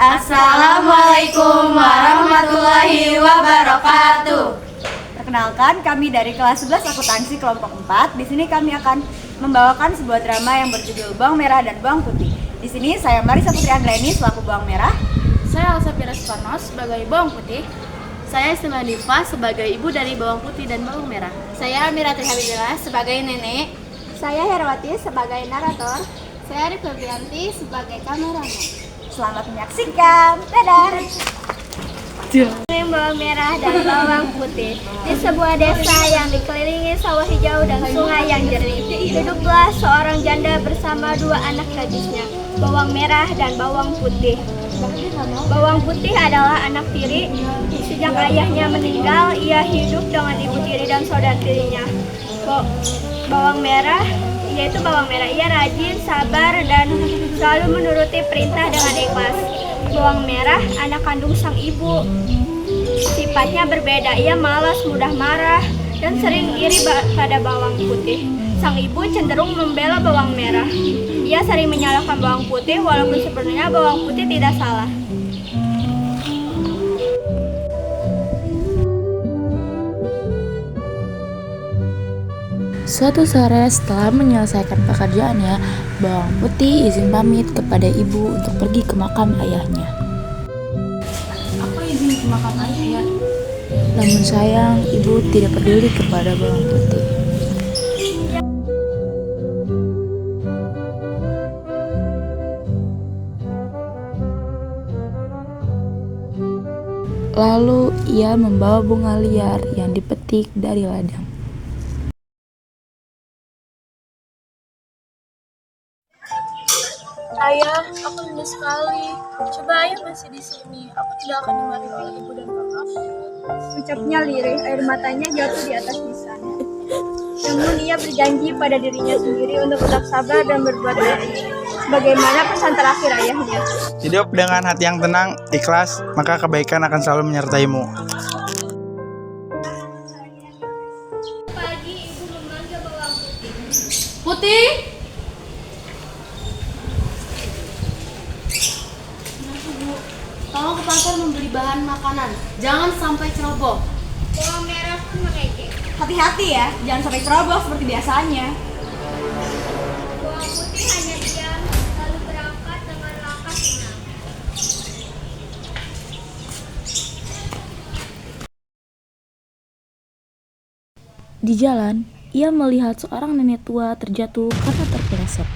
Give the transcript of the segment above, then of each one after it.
Assalamualaikum warahmatullahi wabarakatuh. Perkenalkan, kami dari kelas 11 akuntansi kelompok 4. Di sini kami akan membawakan sebuah drama yang berjudul Bawang Merah dan Bawang Putih. Di sini saya Marisa Putri Anggreni selaku bawang merah. Saya Alsafira Sukarno sebagai bawang putih. Saya Isma Diva sebagai ibu dari bawang putih dan bawang merah. Saya Amira Trihabidillah sebagai nenek. Saya Herwati sebagai narator. Saya Rifka Bianti sebagai kameramen. Selamat menyaksikan. Dadah. Bawang merah dan bawang putih. Di sebuah desa yang dikelilingi sawah hijau dan sungai yang jernih, hiduplah seorang janda bersama dua anak gadisnya, bawang merah dan bawang putih. Bawang putih adalah anak tiri. Sejak ayahnya meninggal, ia hidup dengan ibu tiri dan saudara tirinya. Bawang merah, ia rajin, sabar, dan selalu menuruti perintah dengan ikhlas. Bawang merah, anak kandung sang ibu. Sifatnya berbeda, ia malas, mudah marah, dan sering iri pada bawang putih. Sang ibu cenderung membela bawang merah. Ia sering menyalahkan bawang putih, walaupun sebenarnya bawang putih tidak salah. Suatu sore setelah menyelesaikan pekerjaannya, bawang putih izin pamit kepada ibu untuk pergi ke makam ayahnya. Aku izin ke makam ayah ya. Namun sayang, ibu tidak peduli kepada bawang putih. Lalu ia membawa bunga liar yang dipetik dari ladang. Ayah, aku rindu sekali. Coba ayah masih di sini. Aku tidak akan dimarahi oleh ibu dan bapak. Ucapnya lirih, air matanya jatuh di atas lisannya. Namun ia berjanji pada dirinya sendiri untuk tetap sabar dan berbuat baik, sebagaimana pesan terakhir ayahnya. Hidup dengan hati yang tenang, ikhlas, maka kebaikan akan selalu menyertaimu. Pagi ibu memanggil bawang putih. Putih! Tolong ke pasar membeli bahan makanan. Jangan sampai ceroboh. Bawang merah pun mengejek. Hati-hati ya, jangan sampai ceroboh seperti biasanya. Bawang putih hanya diam, lalu berangkat dengan langkah tenang. Di jalan, ia melihat seorang nenek tua terjatuh karena terpeleset.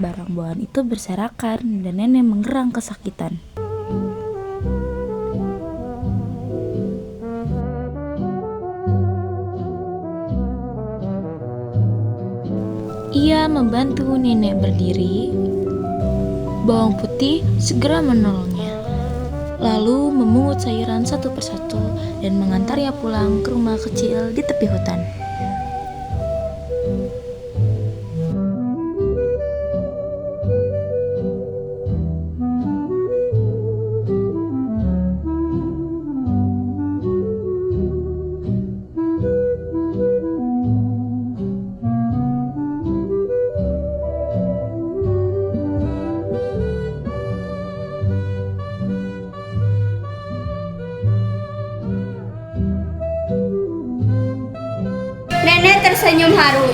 Barang bawaan itu berserakan dan nenek mengerang kesakitan. Ia membantu nenek berdiri. Bawang putih segera menolongnya, lalu memungut sayuran satu persatu dan mengantarnya pulang ke rumah kecil di tepi hutan. Nenek tersenyum haru.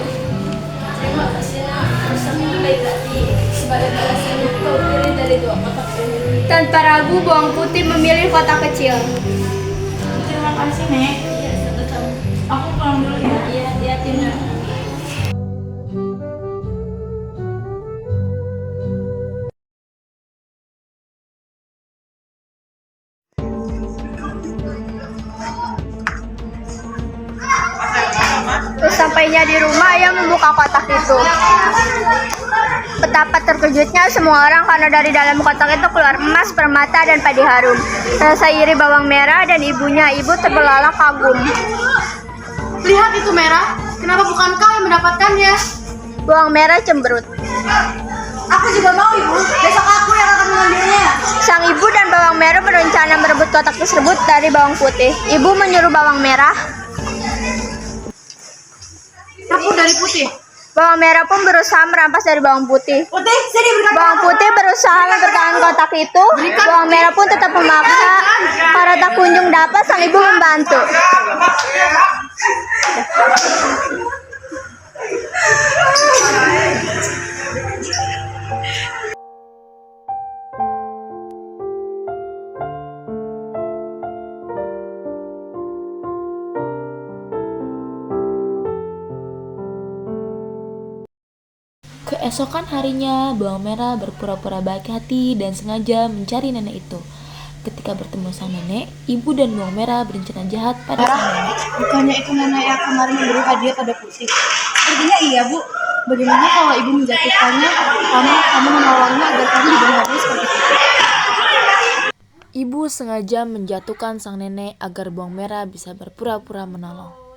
Terima kasih nak. Bersama baik hati. Sebagai balasan kau pilih dari dua kotak ini. Tanpa ragu, bawang putih memilih kotak kecil. Terima kasih nek. Iya, sama-sama. Aku pulang dulu ya. Iya, hati-hati nak. Sesampainya di rumah, ia membuka kotak itu. Betapa terkejutnya semua orang karena dari dalam kotak itu keluar emas, permata, dan padi harum. Rasa iri bawang merah dan ibunya, ibu terbelalak kagum. Lihat itu merah. Kenapa bukan kau yang mendapatkannya? Bawang merah cemberut. Aku juga mau ibu. Besok aku yang akan mengambilnya. Sang ibu dan bawang merah berencana merebut kotak tersebut dari bawang putih. Ibu menyuruh bawang merah. Aku dari putih. Bawang merah pun berusaha merampas dari bawang putih. Putih, sini berikan. Bawang putih berusaha mempertahankan kotak itu, bawang merah pun tetap memaksa karena tak kunjung dapat sang ibu membantu. Keesokan harinya, bawang merah berpura-pura baik hati dan sengaja mencari nenek itu. Ketika bertemu sang nenek, ibu dan bawang merah berencana jahat pada sang nenek. Bukannya itu nenek yang kemarin memberi hadiah pada Putih? Sepertinya iya, Bu. Bagaimana kalau ibu menjatuhkannya karena kamu menolongnya agar kamu diberi hadiah seperti itu? Ibu sengaja menjatuhkan sang nenek agar bawang merah bisa berpura-pura menolong.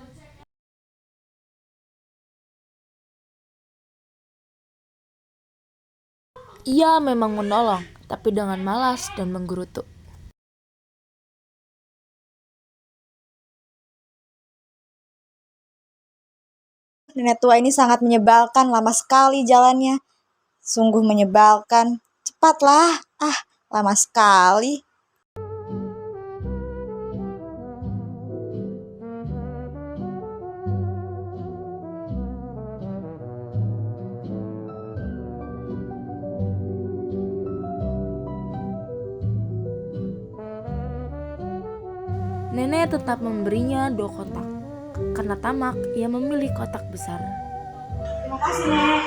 Ia memang menolong, tapi dengan malas dan menggerutu. Nenek tua ini sangat menyebalkan, lama sekali jalannya. Sungguh menyebalkan. Cepatlah, lama sekali. Nenek tetap memberinya 2 kotak. Karena tamak, ia memilih kotak besar. Terima kasih, Nek.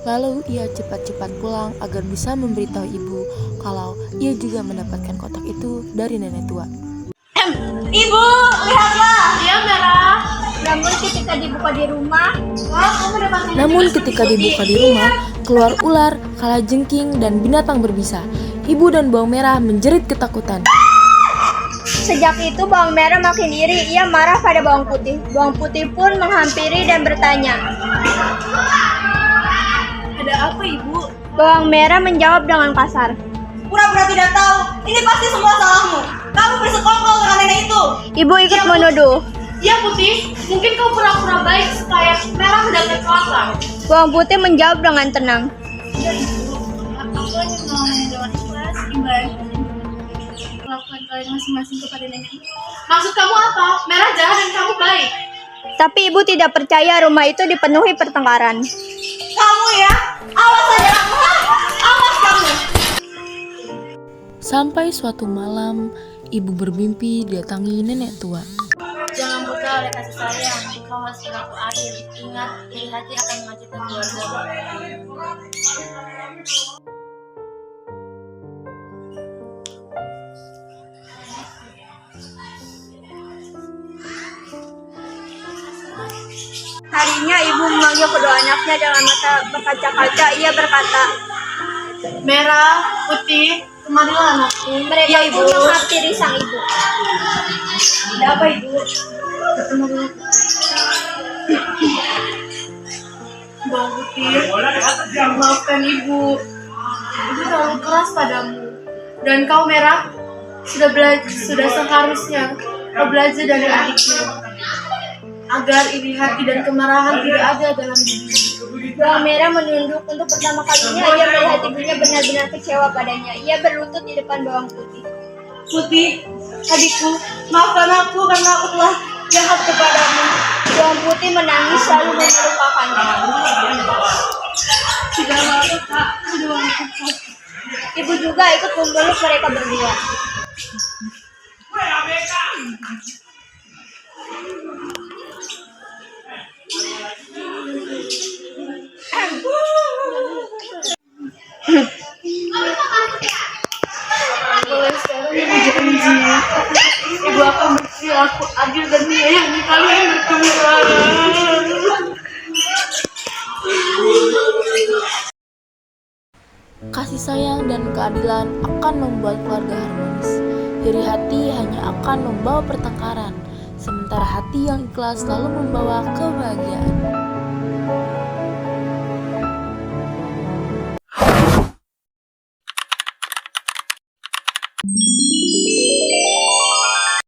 Lalu ia cepat-cepat pulang agar bisa memberitahu ibu kalau ia juga mendapatkan kotak itu dari nenek tua. Ibu, lihatlah. Iya, Merah. Namun ketika dibuka di rumah, Keluar ular, kalajengking, dan binatang berbisa. Ibu dan bawang merah menjerit ketakutan. sejak itu bawang merah makin iri. Ia marah pada bawang putih. Bawang putih pun menghampiri dan bertanya. Ada apa, Ibu? Bawang merah menjawab dengan kasar. Pura-pura tidak tahu. Ini pasti semua salahmu. Kamu bersekongkol dengan nenek itu. Ibu ikut menuduh. Ya, Putih. Mungkin kau pura-pura baik supaya Merah mendapat celaka. Bawang putih menjawab dengan tenang. Aku hanya menolongnya dengan ikhlas, imbas melakukan kalian masing-masing kepada nenek itu. Maksud kamu apa? Merah jahat dan kamu baik. Tapi ibu tidak percaya rumah itu dipenuhi pertengkaran. Kamu ya, awas aja kamu. Awas kamu. Sampai suatu malam, ibu bermimpi didatangi nenek tua. Jangan buta oleh kasih sayang. Kau harus berlaku adil. Ingat, iri hati akan menghancurkan keluarga. Harinya ibu memanggil kedua anaknya dengan mata berkaca-kaca. Ia berkata, Merah, Putih, kemarilah anakku. mereka Ya, pun menghampiri sang ibu. Ada apa, Ibu? Kemarilah. Bang Putih, maafkan Ibu. Ibu terlalu keras padamu. Dan kau Merah, sudah seharusnya kau belajar dari adikmu. Agar iri hati dan kemarahan tidak ada dalam dirimu. Bawang merah menunduk. Untuk pertama kalinya ia melihat ibunya benar-benar kecewa padanya. Ia berlutut di depan bawang putih. Putih, adikku, maafkan aku karena aku telah jahat kepadamu. Bawang putih menangis lalu memelukakannya. Tidak apa-apa, Kak. Sudah waktu. Ibu juga ikut memeluk mereka berdua. Mulai sekarang Ibu janji, Ibu akan berperilaku adil dan menyayangi kalian berdua. Kasih sayang dan keadilan akan membuat keluarga harmonis. Iri hati hanya akan membawa pertengkaran, sementara hati yang ikhlas selalu membawa kebahagiaan.